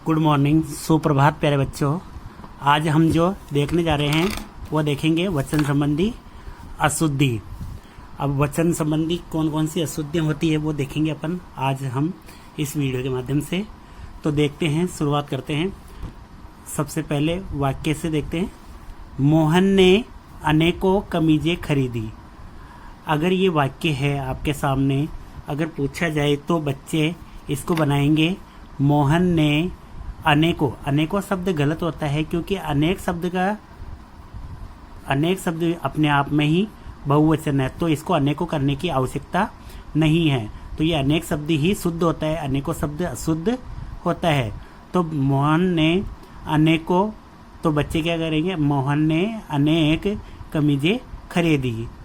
Good morning, सुप्रभात प्यारे बच्चों। आज हम जो देखने जा रहे हैं वो देखेंगे वचन संबंधी अशुद्धि। अब वचन संबंधी कौन कौन सी अशुद्धियाँ होती है वो देखेंगे अपन आज हम इस वीडियो के माध्यम से। तो देखते हैं, शुरुआत करते हैं। सबसे पहले वाक्य से देखते हैं। मोहन ने अनेकों कमीजें खरीदी। अगर ये वाक्य है आपके सामने, अगर पूछा जाए तो बच्चे इसको बनाएंगे मोहन ने अनेकों शब्द गलत होता है, क्योंकि अनेक शब्द अपने आप में ही बहुवचन है, तो इसको अनेकों करने की आवश्यकता नहीं है। तो ये अनेक शब्द ही शुद्ध होता है, अनेकों शब्द अशुद्ध होता है। तो मोहन ने अनेकों, तो बच्चे क्या करेंगे, मोहन ने अनेक कमीजें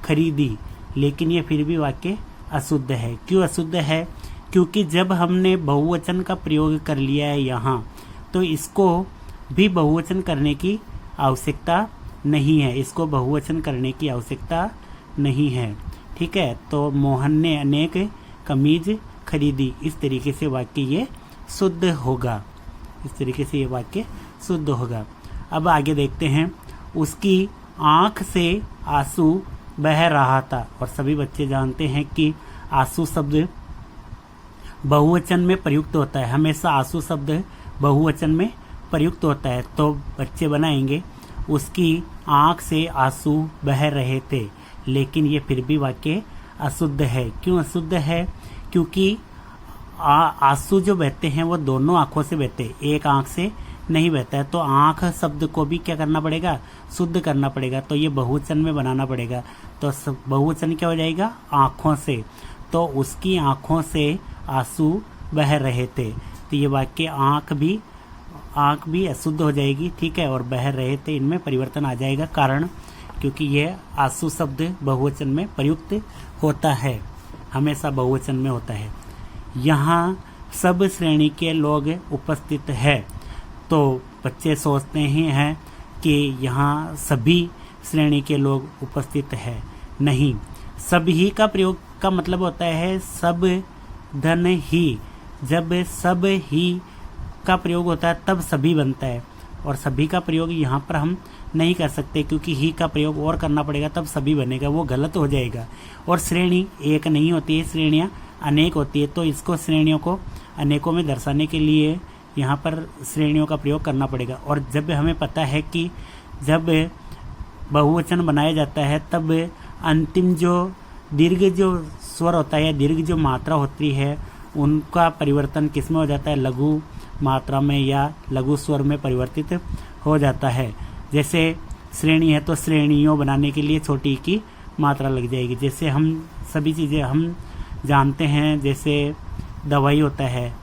खरीदी, लेकिन ये फिर भी वाक्य अशुद्ध है। क्यों अशुद्ध है? क्योंकि जब हमने बहुवचन का प्रयोग कर लिया है यहाँ, तो इसको भी बहुवचन करने की आवश्यकता नहीं है, इसको बहुवचन करने की आवश्यकता नहीं है। ठीक है, तो मोहन ने अनेक कमीज खरीदी, इस तरीके से वाक्य ये शुद्ध होगा, इस तरीके से ये वाक्य शुद्ध होगा। अब आगे देखते हैं। उसकी आंख से आंसू बह रहा था। और सभी बच्चे जानते हैं कि आंसू शब्द बहुवचन में प्रयुक्त होता है, हमेशा आंसू शब्द बहुवचन में प्रयुक्त होता है। तो बच्चे बनाएंगे उसकी आंख से आंसू बह रहे थे, लेकिन ये फिर भी वाक्य अशुद्ध है। क्यों अशुद्ध है? क्योंकि आंसू जो बहते हैं वो दोनों आंखों से बहते हैं, एक आंख से नहीं बहता है। तो आंख शब्द को भी क्या करना पड़ेगा, शुद्ध करना पड़ेगा। तो ये बहुवचन में बनाना पड़ेगा। तो बहुवचन क्या हो जाएगा, आंखों से। तो उसकी आंखों से आंसू बह रहे थे, तो ये वाक्य आंख भी अशुद्ध हो जाएगी। ठीक है, और बह रहे थे इनमें परिवर्तन आ जाएगा, कारण क्योंकि यह आंसू शब्द बहुवचन में प्रयुक्त होता है, हमेशा बहुवचन में होता है। यहाँ सब श्रेणी के लोग उपस्थित है। तो बच्चे सोचते ही हैं कि यहाँ सभी श्रेणी के लोग उपस्थित है, नहीं। सभी का प्रयोग का मतलब होता है सब धन ही। जब सब ही का प्रयोग होता है तब सभी बनता है, और सभी का प्रयोग यहाँ पर हम नहीं कर सकते, क्योंकि ही का प्रयोग और करना पड़ेगा तब सभी बनेगा, वो गलत हो जाएगा। और श्रेणी एक नहीं होती है, श्रेणियाँ अनेक होती है। तो इसको श्रेणियों को अनेकों में दर्शाने के लिए यहाँ पर श्रेणियों का प्रयोग करना पड़ेगा। और जब हमें पता है कि जब बहुवचन बनाया जाता है तब अंतिम जो दीर्घ जो स्वर होता है या दीर्घ जो मात्रा होती है उनका परिवर्तन किस में हो जाता है, लघु मात्रा में या लघु स्वर में परिवर्तित हो जाता है। जैसे श्रेणी है तो श्रेणियों बनाने के लिए छोटी की मात्रा लग जाएगी। जैसे हम सभी चीज़ें हम जानते हैं, जैसे दवाई होता है,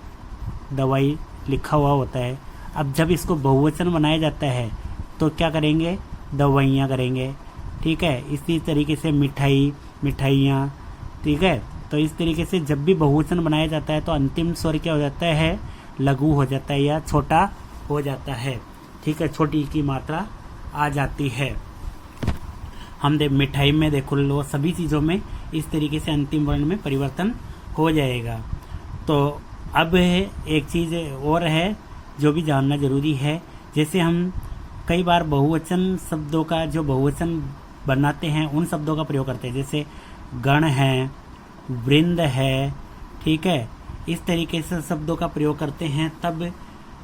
दवाई लिखा हुआ होता है। अब जब इसको बहुवचन बनाया जाता है तो क्या करेंगे, दवाइयाँ करेंगे। ठीक है, इसी तरीके से मिठाइयाँ। ठीक है, तो इस तरीके से जब भी बहुवचन बनाया जाता है तो अंतिम स्वर क्या हो जाता है, लघु हो जाता है या छोटा हो जाता है। ठीक है, छोटी की मात्रा आ जाती है। हम मिठाई में देखो लो, सभी चीज़ों में इस तरीके से अंतिम वर्ण में परिवर्तन हो जाएगा। तो अब एक चीज़ और है जो भी जानना जरूरी है। जैसे हम कई बार बहुवचन शब्दों का जो बहुवचन बनाते हैं उन शब्दों का प्रयोग करते हैं, जैसे गण है, वृंद है। ठीक है, इस तरीके से शब्दों का प्रयोग करते हैं। तब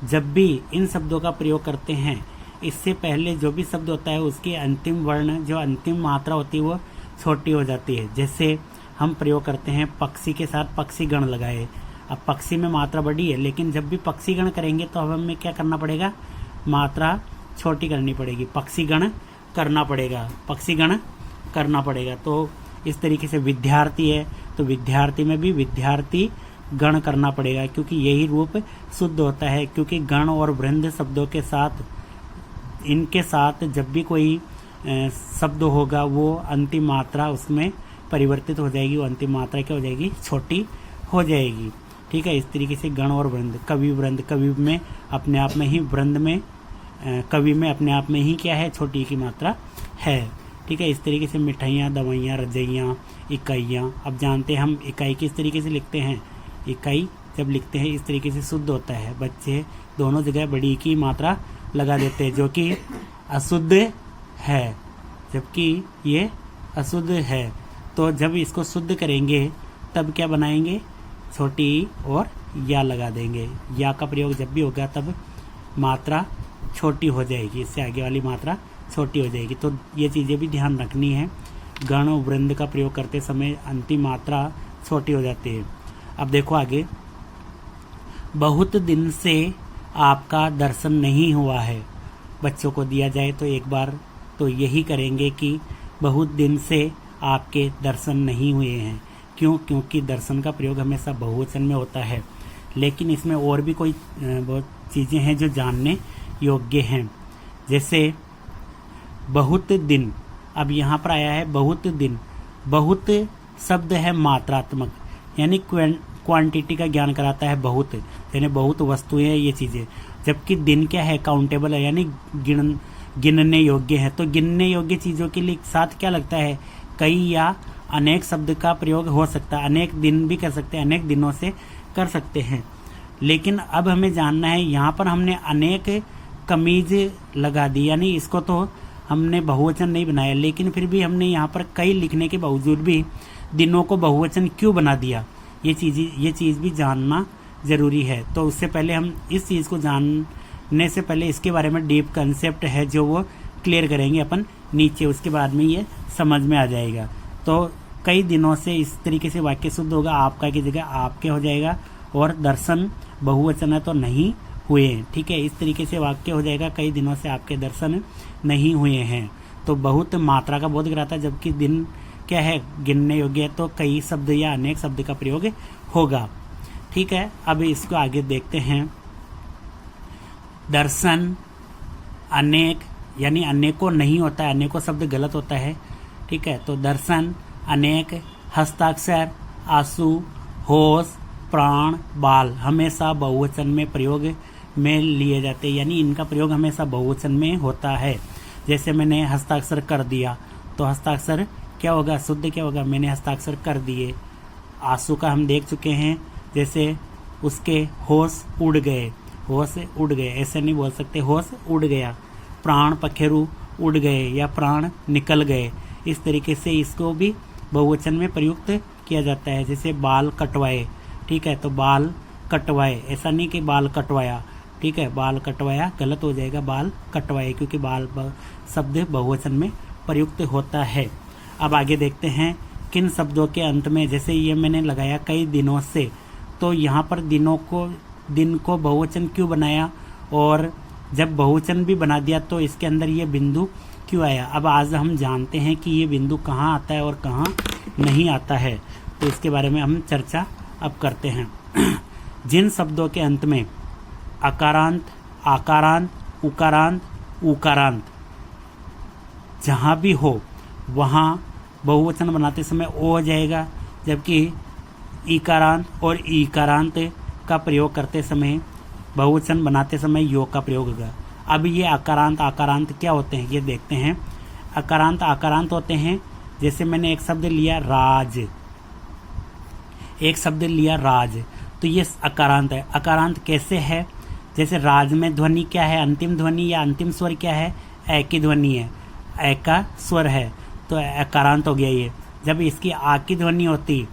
जब भी इन शब्दों का प्रयोग करते हैं, इससे पहले जो भी शब्द होता है उसकी अंतिम वर्ण जो अंतिम मात्रा होती है वो छोटी हो जाती है। जैसे हम प्रयोग करते हैं पक्षी के साथ पक्षीगण लगाए। अब पक्षी में मात्रा बड़ी है, लेकिन जब भी पक्षीगण करेंगे तो अब हमें क्या करना पड़ेगा, मात्रा छोटी करनी पड़ेगी, पक्षीगण करना पड़ेगा। तो इस तरीके से विद्यार्थी है तो विद्यार्थी में भी विद्यार्थी गण करना पड़ेगा, क्योंकि यही रूप शुद्ध होता है। क्योंकि गण और वृंद शब्दों के साथ, इनके साथ जब भी कोई शब्द होगा वो अंतिम मात्रा उसमें परिवर्तित हो जाएगी, वो अंतिम मात्रा क्या हो जाएगी, छोटी हो जाएगी। ठीक है, इस तरीके से गण और वृंद। कवि वृंद, कवि में अपने आप में ही, वृंद में कवि में अपने आप में ही क्या है, छोटी की मात्रा है। ठीक है, इस तरीके से मिठाइयाँ, दवाइयाँ, रजइयाँ, इकाइयाँ। अब जानते हैं हम इकाई किस तरीके से लिखते हैं, इकाई जब लिखते हैं इस तरीके से शुद्ध होता है। बच्चे दोनों जगह बड़ी की मात्रा लगा देते हैं जो कि अशुद्ध है, जबकि ये अशुद्ध है। तो जब इसको शुद्ध करेंगे तब क्या बनाएंगे, छोटी ई और या लगा देंगे। या का प्रयोग जब भी होगा तब मात्रा छोटी हो जाएगी, इससे आगे वाली मात्रा छोटी हो जाएगी। तो ये चीज़ें भी ध्यान रखनी है। गण वृंद का प्रयोग करते समय अंतिम मात्रा छोटी हो जाती है। अब देखो आगे, बहुत दिन से आपका दर्शन नहीं हुआ है। बच्चों को दिया जाए तो एक बार तो यही करेंगे कि बहुत दिन से आपके दर्शन नहीं हुए हैं। क्यों? क्योंकि दर्शन का प्रयोग हमेशा बहुवचन में होता है। लेकिन इसमें और भी कोई बहुत चीज़ें हैं जो जानने योग्य हैं। जैसे बहुत दिन, अब यहाँ पर आया है बहुत दिन। बहुत शब्द है मात्रात्मक, यानी क्वांटिटी का ज्ञान कराता है बहुत, यानी बहुत वस्तुएं हैं ये चीज़ें। जबकि दिन क्या है, काउंटेबल है, यानी गिनने योग्य है। तो गिनने योग्य चीज़ों के लिए साथ क्या लगता है, कई या अनेक शब्द का प्रयोग हो सकता है। अनेक दिन भी कर सकते हैं, अनेक दिनों से कर सकते हैं। लेकिन अब हमें जानना है, यहाँ पर हमने अनेक कमीज लगा दी, यानी इसको तो हमने बहुवचन नहीं बनाया, लेकिन फिर भी हमने यहाँ पर कई लिखने के बावजूद भी दिनों को बहुवचन क्यों बना दिया, ये चीज़ भी जानना ज़रूरी है। तो उससे पहले हम इस चीज़ को जानने से पहले इसके बारे में डीप कंसेप्ट है जो वो क्लियर करेंगे अपन नीचे, उसके बाद में ये समझ में आ जाएगा। तो कई दिनों से इस तरीके से वाक्य शुद्ध होगा, आपका की जगह आपके हो जाएगा, और दर्शन बहुवचन है तो नहीं हुए, ठीक है। इस तरीके से वाक्य हो जाएगा, कई दिनों से आपके दर्शन नहीं हुए हैं। तो बहुत मात्रा का बोध कराता है, जबकि दिन क्या है, गिनने योग्य है, तो कई शब्द या अनेक शब्द का प्रयोग होगा, ठीक है। अब इसको आगे देखते हैं। दर्शन अनेक, यानी अनेकों नहीं होता है, अनेकों शब्द गलत होता है, ठीक है। तो दर्शन, अनेक, हस्ताक्षर, आंसू, होश, प्राण, बाल हमेशा बहुवचन में प्रयोग में लिए जाते हैं, यानी इनका प्रयोग हमेशा बहुवचन में होता है। जैसे मैंने हस्ताक्षर कर दिया, तो हस्ताक्षर क्या होगा, शुद्ध क्या होगा, मैंने हस्ताक्षर कर दिए। आंसू का हम देख चुके हैं, जैसे उसके होश उड़ गए, होश उड़ गए, ऐसे नहीं बोल सकते, होश उड़ गया। प्राण पखेरु उड़ गए या प्राण निकल गए, इस तरीके से इसको भी बहुवचन में प्रयुक्त किया जाता है। जैसे बाल कटवाए, ठीक है, तो बाल कटवाए, ऐसा नहीं कि बाल कटवाया, ठीक है, बाल कटवाया गलत हो जाएगा, बाल कटवाए, क्योंकि बाल शब्द बहुवचन में प्रयुक्त होता है। अब आगे देखते हैं किन शब्दों के अंत में, जैसे ये मैंने लगाया कई दिनों से, तो यहाँ पर दिन को बहुवचन क्यों बनाया, और जब बहुवचन भी बना दिया तो इसके अंदर ये बिंदु क्यों आया। अब आज हम जानते हैं कि ये बिंदु कहाँ आता है और कहाँ नहीं आता है, तो इसके बारे में हम चर्चा अब करते हैं। जिन शब्दों के अंत में अकारांत, आकारांत, उकारांत, उकारांत जहाँ भी हो वहाँ बहुवचन बनाते समय ओ हो जाएगा, जबकि इकारांत और ईकारांत का प्रयोग करते समय, बहुवचन बनाते समय यो का प्रयोग होगा। अब ये अकारांत आकारांत क्या होते हैं ये देखते हैं। अकारांत आकारांत होते हैं, जैसे मैंने एक शब्द लिया राज, एक शब्द लिया राज, तो ये अकारांत है। अकारांत कैसे है, जैसे राज में ध्वनि क्या है, अंतिम ध्वनि या अंतिम स्वर क्या है, ए की ध्वनि है, ए का स्वर है, तो अकारांत हो गया ये। जब इसकी आ की ध्वनि होती,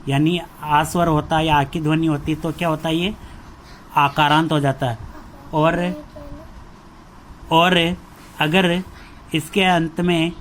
यानी आ स्वर होता या आ की ध्वनि होती, तो क्या होता है, ये आकारांत हो जाता है। और अगर इसके अंत में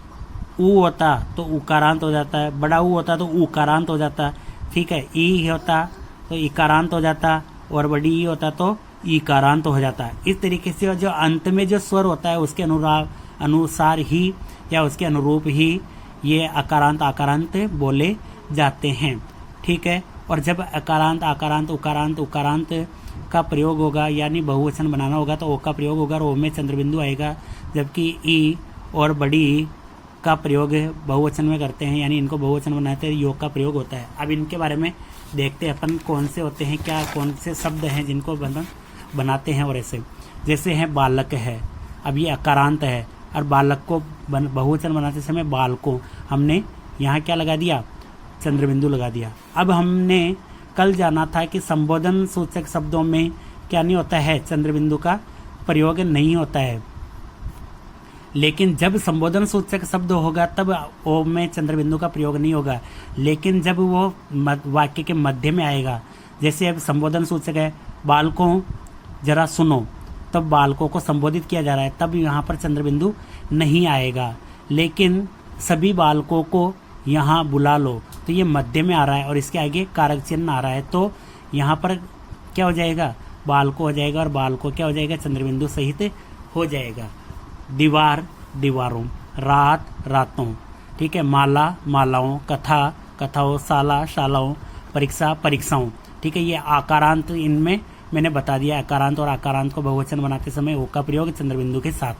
ऊ होता तो उकारांत हो जाता है, बड़ा ऊ होता तो उकारांत हो जाता, ठीक है। ई होता तो इकारांत हो जाता, और बड़ी ई होता तो ईकारांत हो जाता है। इस तरीके से जो अंत में जो स्वर होता है उसके अनुसार ही या उसके अनुरूप ही ये अकारांत आकारांत बोले जाते हैं, ठीक है। और जब अकारांत आकारांत उकारांत उकारांत का प्रयोग होगा, यानी बहुवचन बनाना होगा, तो ओ का प्रयोग होगा और ओ में चंद्रबिंदु आएगा, जबकि ई और बड़ी ई का प्रयोग बहुवचन में करते हैं, यानी इनको बहुवचन बनाते हैं, योग का प्रयोग होता है। अब इनके बारे में देखते हैं अपन कौन से होते हैं, क्या कौन से शब्द हैं जिनको बनाते हैं। और ऐसे जैसे है बालक है, अब ये अकारांत है, और बालक को बहुवचन बनाते समय बाल को हमने यहाँ क्या लगा दिया, चंद्रबिंदु लगा दिया। अब हमने कल जाना था कि संबोधन सूचक शब्दों में क्या नहीं होता है, चंद्र बिंदु का प्रयोग नहीं होता है। लेकिन जब संबोधन सूचक शब्द होगा तब ओ में चंद्र बिंदु का प्रयोग नहीं होगा। लेकिन जब वो वाक्य के मध्य में आएगा, जैसे अब संबोधन सूचक है बालकों जरा सुनो, तब बालकों को संबोधित किया जा रहा है, तब यहाँ पर चंद्र बिंदु नहीं आएगा। लेकिन सभी बालकों को यहाँ बुला लो, तो ये मध्य में आ रहा है और इसके आगे कारक चिन्ह आ रहा है, तो यहाँ पर क्या हो जाएगा, बालको हो जाएगा और बालको क्या हो जाएगा, चंद्रबिंदु सहित हो जाएगा। दीवार दीवारों, रात रातों, ठीक है, माला मालाओं, कथा कथाओं, शाला शालाओं, परीक्षा परीक्षाओं, ठीक है। ये आकारांत इनमें मैंने बता दिया, आकारांत और आकारांत को बहुवचन बनाते समय ओ का प्रयोग चंद्रबिंदु के साथ।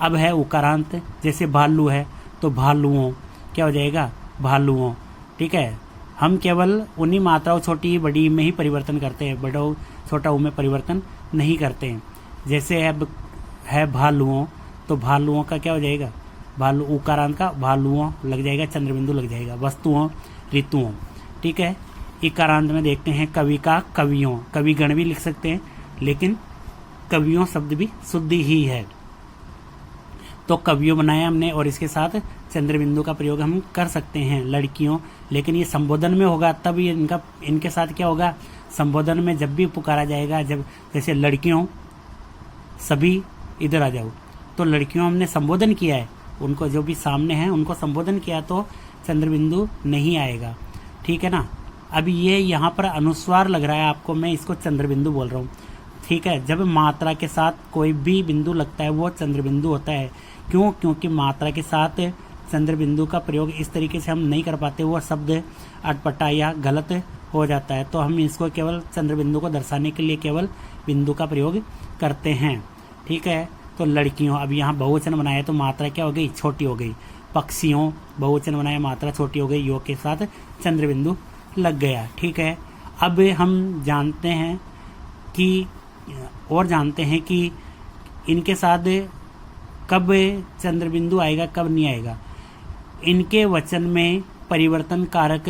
अब है उकारांत, जैसे भालू है तो भालुओं, क्या हो जाएगा, भालुओं, ठीक है। हम केवल उन्हीं मात्राओं छोटी बड़ी में ही परिवर्तन करते हैं, बड़ा छोटा ऊ में परिवर्तन नहीं करते हैं। जैसे अब है भालुओं, तो भालुओं का क्या हो जाएगा, भालू उकारांत का भालुओं लग जाएगा, चंद्रबिंदु लग जाएगा। वस्तुओं ऋतुओं, ठीक है। इकारांत में देखते हैं कवि का कवियों, कवि गण भी लिख सकते हैं, लेकिन कवियों शब्द भी शुद्ध ही है, तो कवियों बनाया हमने और इसके साथ चंद्रबिंदु का प्रयोग हम कर सकते हैं। लड़कियों, लेकिन ये संबोधन में होगा तब ये इनके साथ क्या होगा, संबोधन में जब भी पुकारा जाएगा, जब जैसे लड़कियों सभी इधर आ जाओ, तो लड़कियों हमने संबोधन किया है, उनको जो भी सामने हैं उनको संबोधन किया, तो चंद्रबिंदु नहीं आएगा, ठीक है ना। अब ये यहाँ पर अनुस्वार लग रहा है आपको, मैं इसको चंद्रबिंदु बोल रहा हूँ, ठीक है। जब मात्रा के साथ कोई भी बिंदु लगता है वो चंद्रबिंदु होता है। क्यों? क्योंकि मात्रा के साथ चंद्रबिंदु का प्रयोग इस तरीके से हम नहीं कर पाते, वो शब्द अटपटा या गलत हो जाता है, तो हम इसको केवल चंद्रबिंदु को दर्शाने के लिए केवल बिंदु का प्रयोग करते हैं, ठीक है। तो लड़कियों, अब यहाँ बहुवचन बनाया तो मात्रा क्या हो गई, छोटी हो गई। पक्षियों बहुवचन बनाया, मात्रा छोटी हो गई, योग के साथ चंद्रबिंदु लग गया, ठीक है। अब हम जानते हैं कि इनके साथ कब चंद्रबिंदु आएगा, कब नहीं आएगा। इनके वचन में परिवर्तन कारक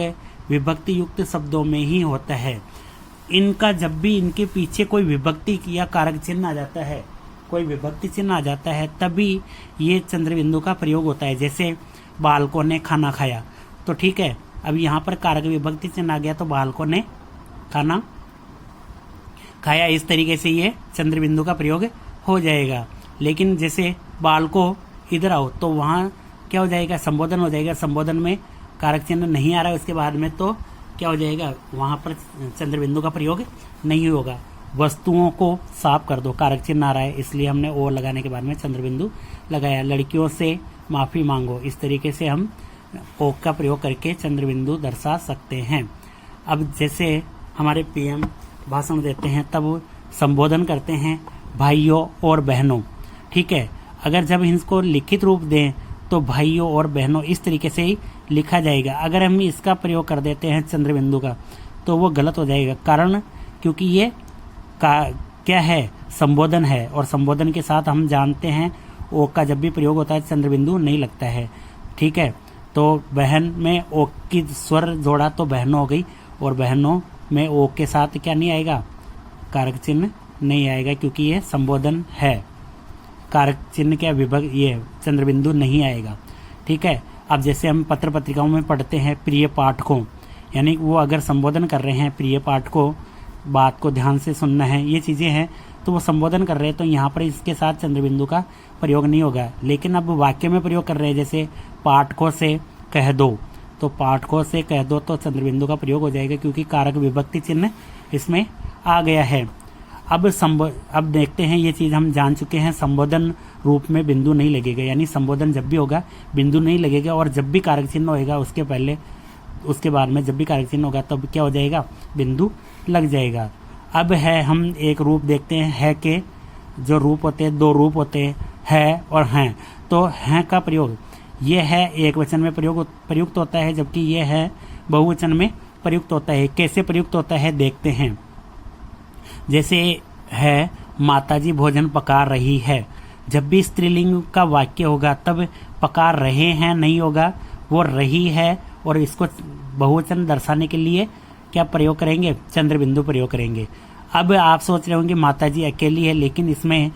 विभक्ति युक्त शब्दों में ही होता है। इनका जब भी इनके पीछे कोई विभक्ति या कारक चिन्ह आ जाता है, कोई विभक्ति चिन्ह आ जाता है, तभी ये चंद्रबिंदु का प्रयोग होता है। जैसे बालकों ने खाना खाया, तो ठीक है, अब यहाँ पर कारक विभक्ति चिन्ह आ गया, तो बालकों ने खाना खाया, इस तरीके से ये चंद्रबिंदु का प्रयोग हो जाएगा। लेकिन जैसे बालको इधर आओ, तो वहाँ क्या हो जाएगा, संबोधन हो जाएगा, संबोधन में कारक चिन्ह नहीं आ रहा है उसके बाद में, तो क्या हो जाएगा, वहाँ पर चंद्रबिंदु का प्रयोग नहीं होगा। वस्तुओं को साफ कर दो, कारक चिन्ह आ रहा है, इसलिए हमने ओ लगाने के बाद में चंद्रबिंदु लगाया। लड़कियों से माफ़ी मांगो, इस तरीके से हम ओ का प्रयोग करके चंद्रबिंदु दर्शा सकते हैं। अब जैसे हमारे पीएम भाषण देते हैं तब संबोधन करते हैं भाइयों और बहनों, ठीक है। अगर जब इनको लिखित रूप दें तो भाइयों और बहनों इस तरीके से ही लिखा जाएगा। अगर हम इसका प्रयोग कर देते हैं चंद्रबिंदु का, तो वो गलत हो जाएगा, कारण क्योंकि ये क्या है, संबोधन है, और संबोधन के साथ हम जानते हैं ओ का जब भी प्रयोग होता है चंद्रबिंदु नहीं लगता है, ठीक है। तो बहन में ओ की स्वर जोड़ा तो बहनों हो गई, और बहनों में ओ के साथ क्या नहीं आएगा, कारक चिन्ह नहीं आएगा, क्योंकि ये संबोधन है। कारक चिन्ह क्या, विभक्त, ये चंद्रबिंदु नहीं आएगा, ठीक है। अब जैसे हम पत्र पत्रिकाओं में पढ़ते हैं प्रिय पाठकों, यानी वो अगर संबोधन कर रहे हैं, प्रिय पाठकों बात को ध्यान से सुनना है, ये चीज़ें हैं, तो वो संबोधन कर रहे हैं, तो यहाँ पर इसके साथ चंद्रबिंदु का प्रयोग नहीं होगा। लेकिन अब वाक्य में प्रयोग कर रहे हैं, जैसे पाठकों से कह दो, तो पाठकों से कह दो तो चंद्रबिंदु का प्रयोग हो जाएगा, क्योंकि कारक विभक्ति चिन्ह इसमें आ गया है। अब देखते हैं, ये चीज़ हम जान चुके हैं, संबोधन रूप में बिंदु नहीं लगेगा, यानी संबोधन जब भी होगा बिंदु नहीं लगेगा, और जब भी कारक चिन्ह होगा उसके बाद में जब भी कारक चिन्ह होगा तब क्या हो जाएगा, बिंदु लग जाएगा। अब है, हम एक रूप देखते हैं, है के जो रूप होते हैं, दो रूप होते हैं, है और हैं। तो हैं का प्रयोग, ये है एक वचन में प्रयुक्त होता है, जबकि ये है बहुवचन में प्रयुक्त होता है। कैसे प्रयुक्त होता है देखते हैं। जैसे है माताजी भोजन पका रही है, जब भी स्त्रीलिंग का वाक्य होगा तब पका रहे हैं नहीं होगा, वो रही है, और इसको बहुवचन दर्शाने के लिए क्या प्रयोग करेंगे, चंद्र बिंदु प्रयोग करेंगे। अब आप सोच रहे होंगे माता जी अकेली है, लेकिन इसमें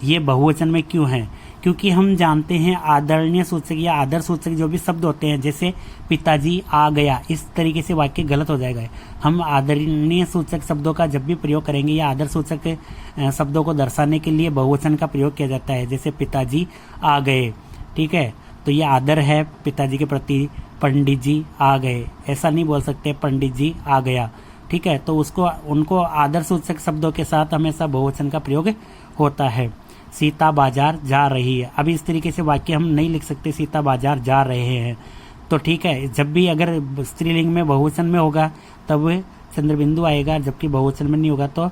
ये बहुवचन में क्यों है, क्योंकि हम जानते हैं आदरणीय सूचक या आदर सूचक जो भी शब्द होते हैं, जैसे पिताजी आ गया, इस तरीके से वाक्य गलत हो जाएगा। हम आदरणीय सूचक शब्दों का जब भी प्रयोग करेंगे या आदर सूचक शब्दों को दर्शाने के लिए बहुवचन का प्रयोग किया जाता है, जैसे पिताजी आ गए, ठीक है, तो ये आदर है पिताजी के प्रति। पंडित जी आ गए, ऐसा नहीं बोल सकते पंडित जी आ गया, ठीक है, तो उनको आदर सूचक शब्दों के साथ हमेशा बहुवचन का प्रयोग होता है। सीता बाजार जा रही है, अभी इस तरीके से वाक्य हम नहीं लिख सकते सीता बाजार जा रहे हैं, तो ठीक है, जब भी अगर स्त्रीलिंग में बहुवचन में होगा तब चंद्रबिंदु आएगा, जबकि बहुवचन में नहीं होगा तो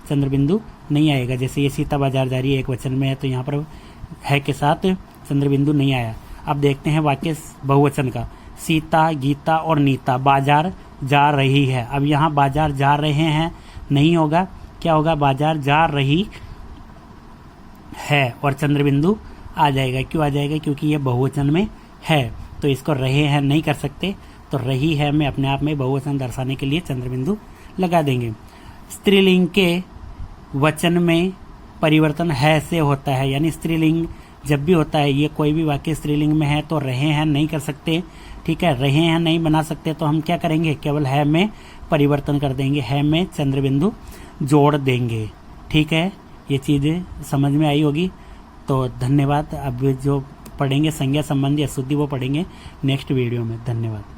चंद्रबिंदु नहीं आएगा। जैसे ये सीता बाजार जा रही है एक वचन में है, तो यहाँ पर है के साथ चंद्रबिंदु नहीं आया। अब देखते हैं वाक्य बहुवचन का। सीता, गीता और नीता बाजार जा रही है। अब यहाँ बाजार जा रहे हैं नहीं होगा, क्या होगा, बाजार जा रही है और चंद्रबिंदु आ जाएगा। क्यों आ जाएगा, क्योंकि ये बहुवचन में है, तो इसको रहे हैं नहीं कर सकते, तो रही है में अपने आप में बहुवचन दर्शाने के लिए चंद्रबिंदु लगा देंगे। स्त्रीलिंग के वचन में परिवर्तन है से होता है, यानी स्त्रीलिंग जब भी होता है, ये कोई भी वाक्य स्त्रीलिंग में है तो रहे हैं नहीं कर सकते, ठीक है, रहे हैं नहीं बना सकते, तो हम क्या करेंगे, केवल है में परिवर्तन कर देंगे, है में चंद्रबिंदु जोड़ देंगे, ठीक है। ये चीज़ें समझ में आई होगी, तो धन्यवाद। अब जो पढ़ेंगे संज्ञा संबंधी अशुद्धि वो पढ़ेंगे नेक्स्ट वीडियो में। धन्यवाद।